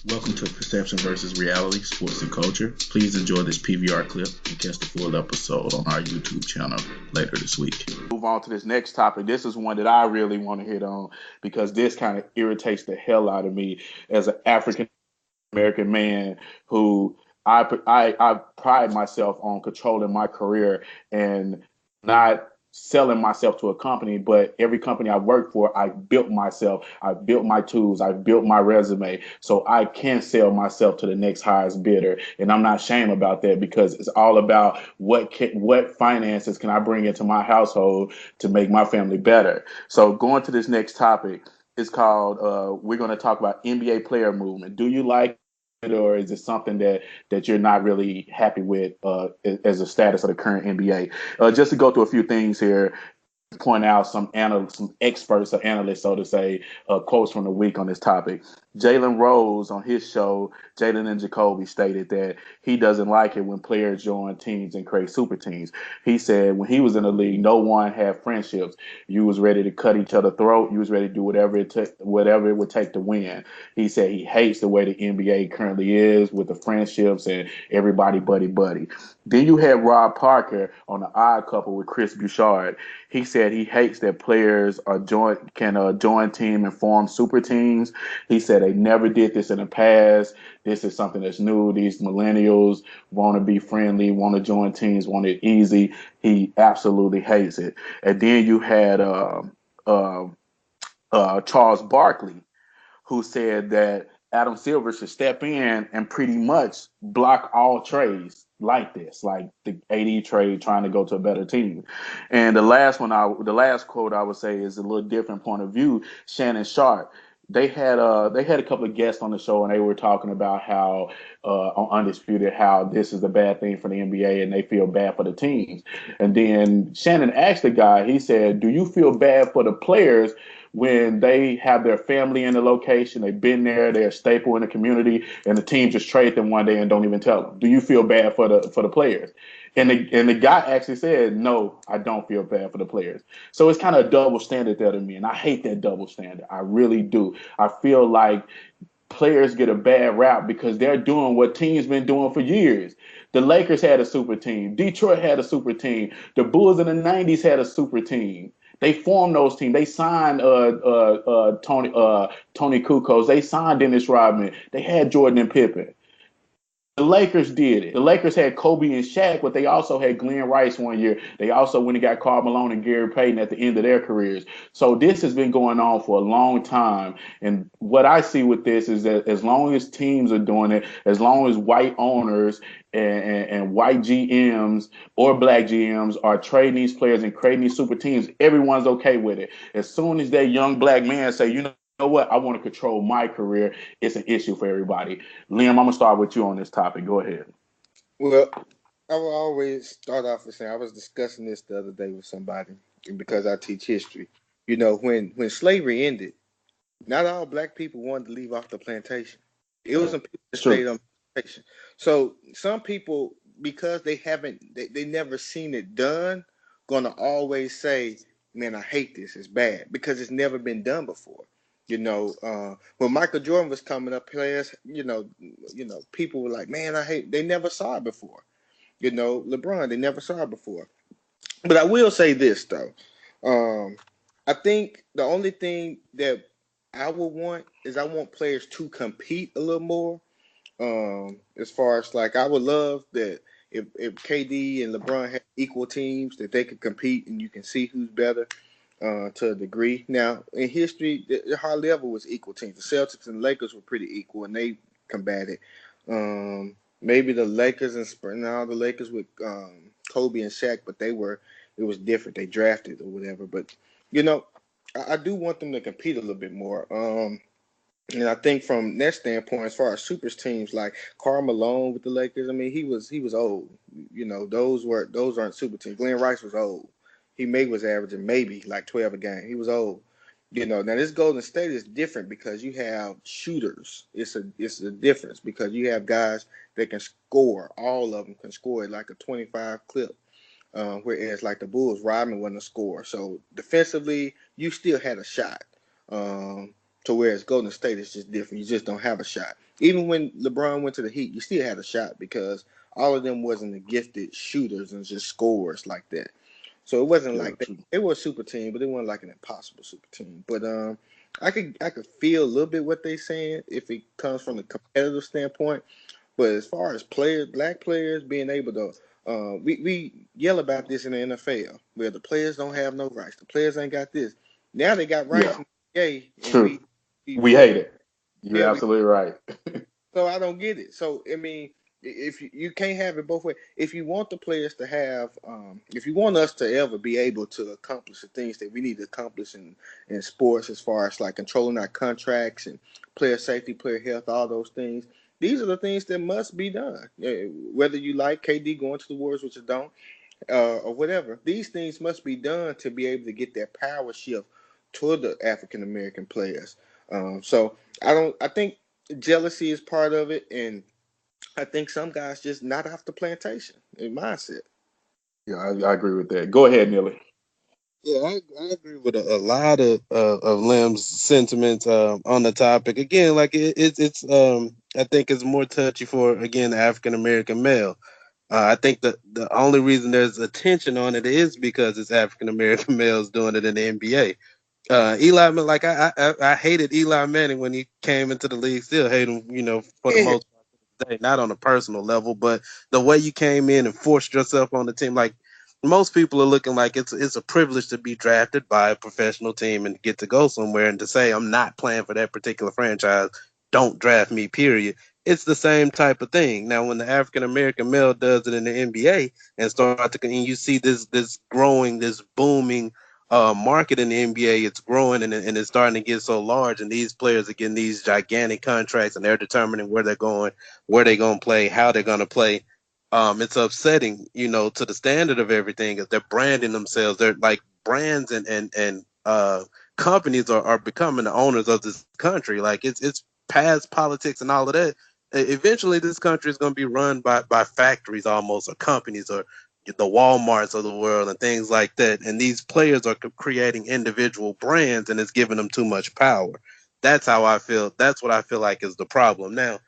Welcome to Perception versus Reality, Sports and Culture. Please enjoy this PVR clip and catch the full episode on our YouTube channel later this week. Move on to this next topic. This is one that I really want to hit on because this kind of irritates the hell out of me as an African American man who I pride myself on controlling my career and not selling myself to a company, but every company I work for, I built myself, I built my tools, I built my resume, so I can sell myself to the next highest bidder, and I'm not ashamed about that because it's all about what finances can I bring into my household to make my family better. So going to this next topic, it's called we're going to talk about NBA player movement. Do you like it, or is it something that you're not really happy with as the status of the current NBA? Just to go through a few things here, point out some experts or analysts, so to say, quotes from the week on this topic. Jalen Rose on his show, Jalen and Jacoby, stated that he doesn't like it when players join teams and create super teams. He said when he was in the league, no one had friendships. You was ready to cut each other throat. You was ready to do whatever it would take to win. He said he hates the way the NBA currently is with the friendships and everybody buddy. Then you had Rob Parker on the Odd Couple with Chris Bouchard. He said he hates that players can join team and form super teams. He said they never did this in the past. This is something that's new. These millennials want to be friendly, want to join teams, want it easy. He absolutely hates it. And then you had uh, Charles Barkley, who said that Adam Silver should step in and pretty much block all trades like this, like the AD trade trying to go to a better team. And the last quote I would say is a little different point of view. Shannon Sharp. They had a couple of guests on the show and they were talking about how on Undisputed how this is a bad thing for the NBA and they feel bad for the teams. And then Shannon asked the guy, he said, "Do you feel bad for the players when they have their family in the location, they've been there, they're a staple in the community, and the team just trade them one day and don't even tell them? Do you feel bad for the players?" And the guy actually said, "No, I don't feel bad for the players." So it's kind of a double standard there to me, and I hate that double standard. I really do. I feel like players get a bad rap because they're doing what teams been doing for years. The Lakers had a super team. Detroit had a super team. The Bulls in the '90s had a super team. They formed those teams. They signed Tony Kukoc. They signed Dennis Rodman. They had Jordan and Pippen. The Lakers did it. The Lakers had Kobe and Shaq, but they also had Glenn Rice one year. They also went and got Karl Malone and Gary Payton at the end of their careers. So this has been going on for a long time. And what I see with this is that as long as teams are doing it, as long as white owners and white GMs or black GMs are trading these players and creating these super teams, everyone's okay with it. As soon as that young black man say, you know what, I want to control my career, it's an issue for everybody. Liam, I'm gonna start with you on this topic. Go ahead. Well, I will always start off with saying I was discussing this the other day with somebody because I teach history. When slavery ended, not all black people wanted to leave off the plantation. It was some people that It's true. stayed on the plantation. So some people, because they never seen it done, gonna always say, "Man, I hate this. It's bad," because it's never been done before. When Michael Jordan was coming up, players, people were like, "Man, I hate." They never saw it before. LeBron, they never saw it before. But I will say this though. Um, I think the only thing that I would want is I want players to compete a little more. As far as like I would love that if KD and LeBron had equal teams that they could compete and you can see who's better to a degree. Now in history, there hardly ever was equal teams. The Celtics and Lakers were pretty equal and they combated. Maybe the Lakers and now the Lakers with Kobe and Shaq, but it was different. They drafted or whatever. But you know, I do want them to compete a little bit more. And I think from that standpoint, as far as super teams like Karl Malone with the Lakers, I mean he was old. Those aren't super teams. Glenn Rice was old. He maybe was averaging maybe like 12 a game. He was old. Now this Golden State is different because you have shooters. It's a difference because you have guys that can score. All of them can score at like a 25 clip. Whereas like the Bulls, Rodman wasn't a scorer. So defensively, you still had a shot. Um, To whereas Golden State is just different. You just don't have a shot. Even when LeBron went to the Heat, you still had a shot because all of them wasn't the gifted shooters and just scorers like that. So it wasn't Yeah, like that. true. It was a super team, but it wasn't like an impossible super team. But I could feel a little bit what they're saying if it comes from a competitive standpoint. But as far as players, black players being able to, we yell about this in the NFL where the players don't have no rights. The players ain't got this. Now they got rights Yeah, in the NBA, and true. we We hate it. You're yeah, we absolutely right. so I don't get it. So I mean, if you can't have it both ways. If you want the players to have, if you want us to ever be able to accomplish the things that we need to accomplish in sports, as far as like controlling our contracts and player safety, player health, all those things. These are the things that must be done. Whether you like KD going to the Warriors, which you don't, or whatever, these things must be done to be able to get that power shift toward the African American players. So I don't. I think jealousy is part of it, and I think some guys just not off the plantation in mindset. Yeah, I agree with that. Go ahead, Neely. Yeah, I agree with a lot of Lim's sentiments on the topic. Again, like it's I think it's more touchy for again the African American male. I think the only reason there's attention on it is because it's African American males doing it in the NBA. Eli, like I hated Eli Manning when he came into the league. Still hate him, for the Yeah, most part, not on a personal level, but the way you came in and forced yourself on the team, like most people are looking like it's a privilege to be drafted by a professional team and get to go somewhere and to say I'm not playing for that particular franchise. Don't draft me. Period. It's the same type of thing. Now, when the African American male does it in the NBA and and you see this growing, this booming market in the NBA, it's growing and it's starting to get so large, and these players are getting these gigantic contracts, and they're determining where they're going, where they're going to play, how they're going to play. It's upsetting, to the standard of everything. Is they're branding themselves. They're like brands and companies are becoming the owners of this country. Like it's past politics and all of that. Eventually, this country is going to be run by factories almost, or companies, or the Walmarts of the world and things like that. And these players are creating individual brands, and it's giving them too much power. That's how I feel. That's what I feel like is the problem. Now,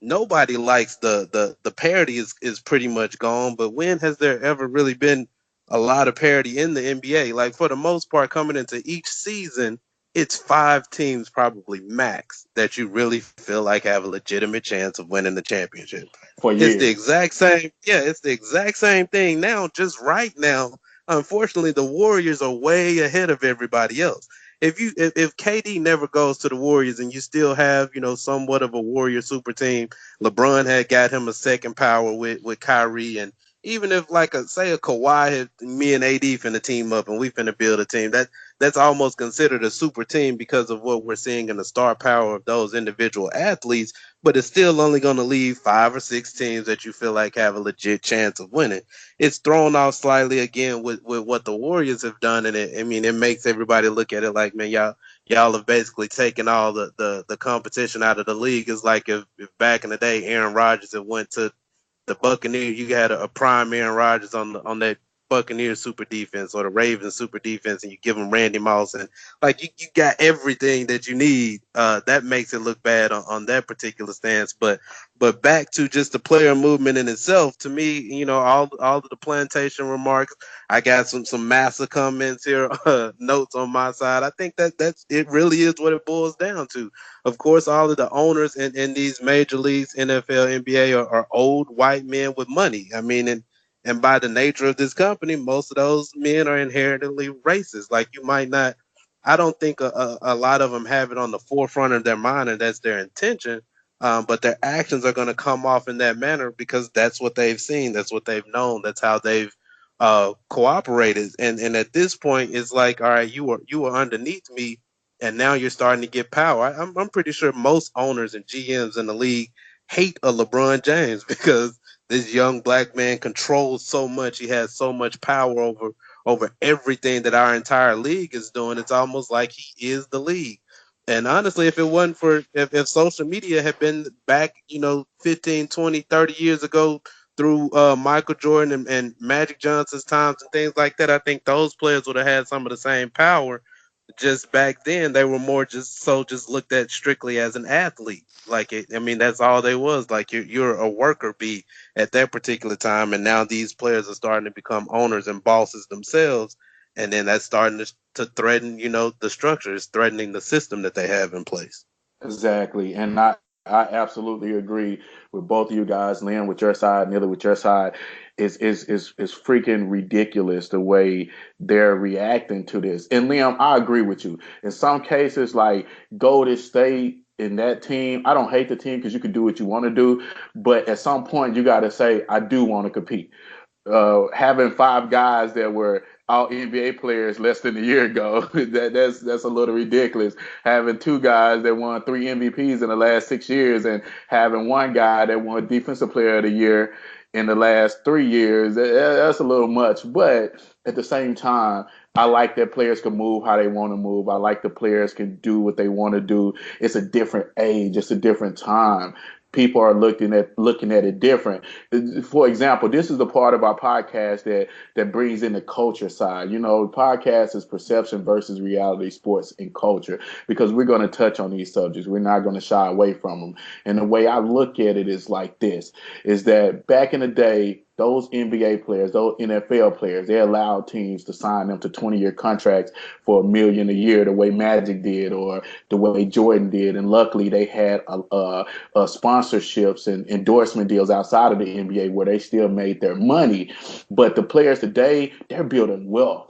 nobody likes the parity is pretty much gone. But when has there ever really been a lot of parity in the NBA? Like for the most part, coming into each season, it's 5 teams probably max that you really feel like have a legitimate chance of winning the championship. For It's the years. exact same. Yeah, it's the exact same thing now. Just right now, unfortunately, the Warriors are way ahead of everybody else. If KD never goes to the Warriors and you still have somewhat of a Warrior super team, LeBron had got him a second power with Kyrie, and even if like say a Kawhi had me and AD finna team up and we finna build a team, that's almost considered a super team because of what we're seeing in the star power of those individual athletes. But it's still only going to leave 5 or 6 teams that you feel like have a legit chance of winning. It's thrown off slightly again with what the Warriors have done, and it makes everybody look at it like, man, y'all have basically taken all the competition out of the league. It's like if back in the day Aaron Rodgers had went to the Buccaneers, you had a prime Aaron Rodgers on that Buccaneers super defense or the Ravens super defense, and you give them Randy Moss, and like you got everything that you need. That makes it look bad on that particular stance. But back to just the player movement in itself, to me, all of the plantation remarks. I got some massa comments here, notes on my side. I think that's it. Really is what it boils down to. Of course, all of the owners in these major leagues, NFL, NBA, are old white men with money. I mean, and by the nature of this company, most of those men are inherently racist. Like you might not, I don't think a lot of them have it on the forefront of their mind, and that's their intention. But their actions are going to come off in that manner because that's what they've seen, that's what they've known, that's how they've cooperated. And at this point, it's like, all right, you are underneath me, and now you're starting to get power. I'm pretty sure most owners and GMs in the league hate a LeBron James because this young black man controls so much. He has so much power over everything that our entire league is doing. It's almost like he is the league. And honestly, if it wasn't for if social media had been back, 15, 20, 30 years ago through Michael Jordan and Magic Johnson's times and things like that, I think those players would have had some of the same power just back then they were more just looked at strictly as an athlete. Like I mean, that's all they was. Like you're a worker bee at that particular time, and now these players are starting to become owners and bosses themselves, and then that's starting to threaten, the structure. It's threatening the system that they have in place. Exactly. And I absolutely agree with both of you guys, Lynn with your side, Nilla with your side. Is freaking ridiculous the way they're reacting to this. And Liam, I agree with you. In some cases, like Golden State in that team, I don't hate the team because you can do what you want to do, but at some point you got to say, I do want to compete. Having five guys that were all NBA players less than a year ago, that's a little ridiculous. Having two guys that won 3 MVPs in the last 6 years, and having one guy that won Defensive Player of the Year in the last 3 years, that's a little much. But at the same time, I like that players can move how they want to move. I like the players can do what they want to do. It's a different age. It's a different time. People are looking at it different. For example, this is the part of our podcast that brings in the culture side. Podcast is perception versus reality, sports and culture, because we're going to touch on these subjects. We're not going to shy away from them. And the way I look at it is like this: is that back in the day, those NBA players, those NFL players, they allowed teams to sign them to 20-year contracts for $1 million a year, the way Magic did or the way Jordan did. And luckily, they had sponsorships and endorsement deals outside of the NBA where they still made their money. But the players today, they're building wealth.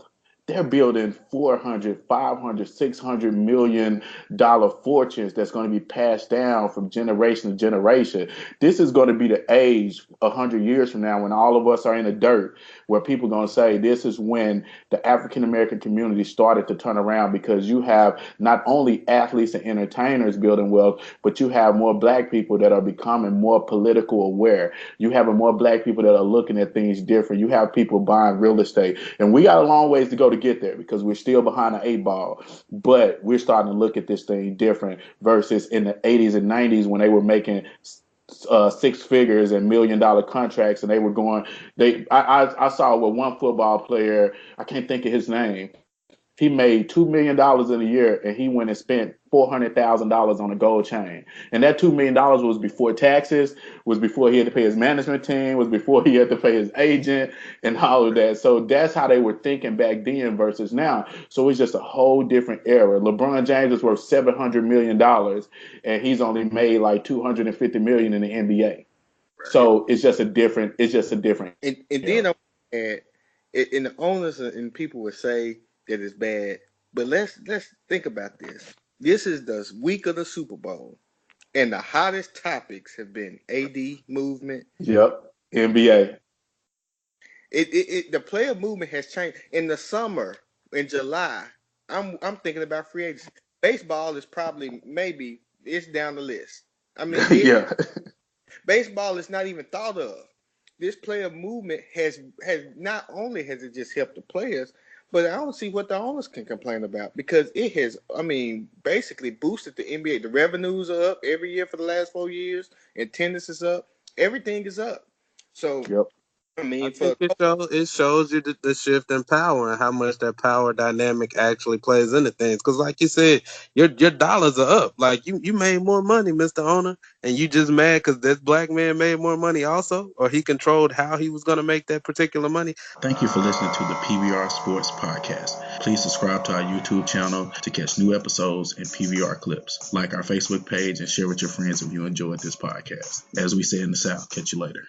They're building 400, 500, 600 million dollar fortunes that's going to be passed down from generation to generation. This is going to be the age 100 years from now when all of us are in the dirt, where people are going to say this is when the African American community started to turn around, because you have not only athletes and entertainers building wealth, but you have more black people that are becoming more political aware. You have more black people that are looking at things different. You have people buying real estate. And we got a long ways to go to get there because we're still behind the 8 ball. But we're starting to look at this thing different versus in the 80s and 90s when they were making six figures and $1 million contracts, and they were going. I saw with one football player, I can't think of his name. He made $2 million in a year, and he went and spent $400,000 on a gold chain. And that $2 million was before taxes, was before he had to pay his management team, was before he had to pay his agent, and all of that. So that's how they were thinking back then versus now. So it's just a whole different era. LeBron James is worth $700 million, and he's only made like $250 million in the NBA. Right. So it's just a different. And then I'm at, and the owners and people would say that it's bad, but let's think about this. This is the week of the Super Bowl, and the hottest topics have been AD movement. Yep, NBA. The player movement has changed. In the summer, in July, I'm thinking about free agency. Baseball is probably maybe it's down the list. I mean, yeah. Baseball is not even thought of. This player movement has not only has it just helped the players, but I don't see what the owners can complain about, because it has, basically boosted the NBA. The revenues are up every year for the last 4 years. Attendance is up. Everything is up. So, yep. I think it shows you the shift in power and how much that power dynamic actually plays into things. Because, like you said, your dollars are up. Like you made more money, Mr. Owner, and you just mad because this black man made more money also, or he controlled how he was going to make that particular money. Thank you for listening to the PVR Sports Podcast. Please subscribe to our YouTube channel to catch new episodes and PVR clips. Like our Facebook page and share with your friends if you enjoyed this podcast. As we say in the South, catch you later.